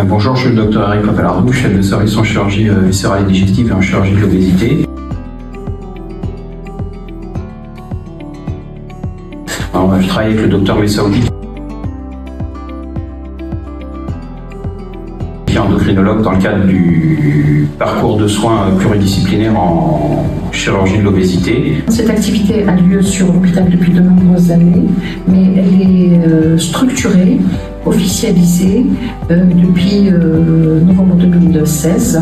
Bonjour, je suis le Dr Eric Papalardou, chef de service en chirurgie viscérale et digestive et en chirurgie de l'obésité. Je travaille avec le Dr Messaoudi, qui est endocrinologue dans le cadre du parcours de soins pluridisciplinaires en chirurgie de l'obésité. Cette activité a lieu sur l'hôpital depuis de nombreuses années, mais elle est structurée, officialisée depuis novembre 2016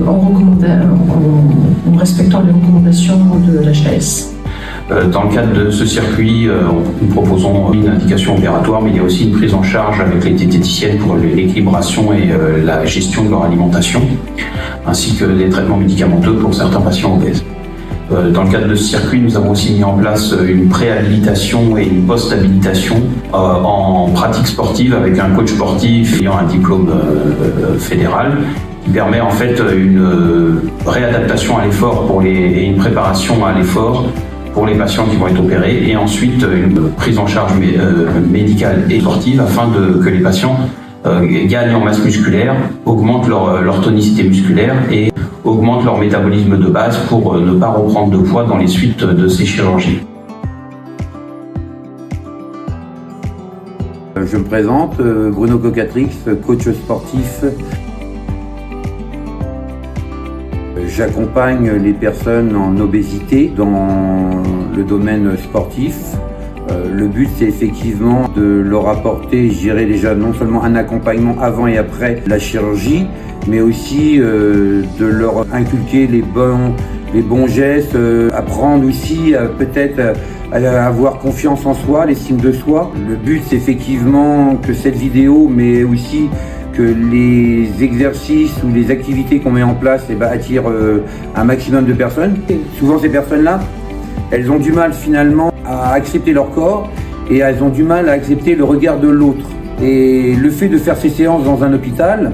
en respectant les recommandations de l'HAS. Dans le cadre de ce circuit, nous proposons une indication opératoire, mais il y a aussi une prise en charge avec les diététiciennes pour l'équilibration et la gestion de leur alimentation, ainsi que des traitements médicamenteux pour certains patients obèses. Dans le cadre de ce circuit, nous avons aussi mis en place une préhabilitation et une post-habilitation en pratique sportive avec un coach sportif ayant un diplôme fédéral qui permet en fait une réadaptation à l'effort et une préparation à l'effort pour les patients qui vont être opérés, et ensuite une prise en charge médicale et sportive afin que les patients gagnent en masse musculaire, augmentent leur tonicité musculaire et augmentent leur métabolisme de base pour ne pas reprendre de poids dans les suites de ces chirurgies. Je me présente, Bruno Cocatrix, coach sportif. J'accompagne les personnes en obésité dans le domaine sportif. Le but, c'est effectivement de leur apporter, je dirais déjà, non seulement un accompagnement avant et après la chirurgie, mais aussi de leur inculquer les bons gestes, apprendre aussi peut-être à avoir confiance en soi, l'estime de soi. Le but, c'est effectivement que cette vidéo, mais aussi que les exercices ou les activités qu'on met en place attirent un maximum de personnes. Et souvent, ces personnes-là, elles ont du mal finalement à accepter leur corps et elles ont du mal à accepter le regard de l'autre. Et le fait de faire ces séances dans un hôpital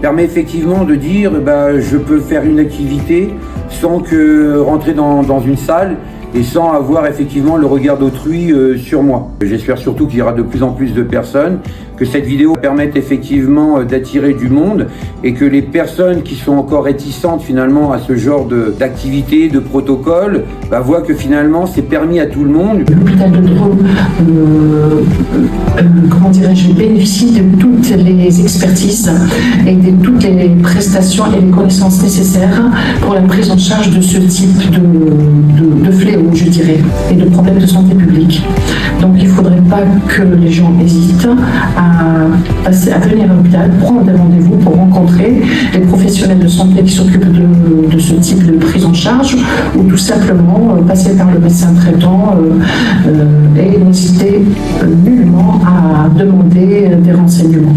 permet effectivement de dire je peux faire une activité sans que rentrer dans une salle et sans avoir effectivement le regard d'autrui sur moi. J'espère surtout qu'il y aura de plus en plus de personnes, que cette vidéo permette effectivement d'attirer du monde et que les personnes qui sont encore réticentes finalement à ce genre d'activité, de protocole, voient que finalement c'est permis à tout le monde. L'hôpital de Drôme, bénéficie de toutes les expertises et de toutes les prestations et les connaissances nécessaires pour la prise en charge de ce type de fléau, je dirais, et de problèmes de santé publique. Donc il ne faudrait pas que les gens hésitent à venir à l'hôpital, prendre des rendez-vous pour rencontrer les professionnels de santé qui s'occupent de ce type de prise en charge, ou tout simplement passer par le médecin traitant et n'hésiter nullement à demander des renseignements.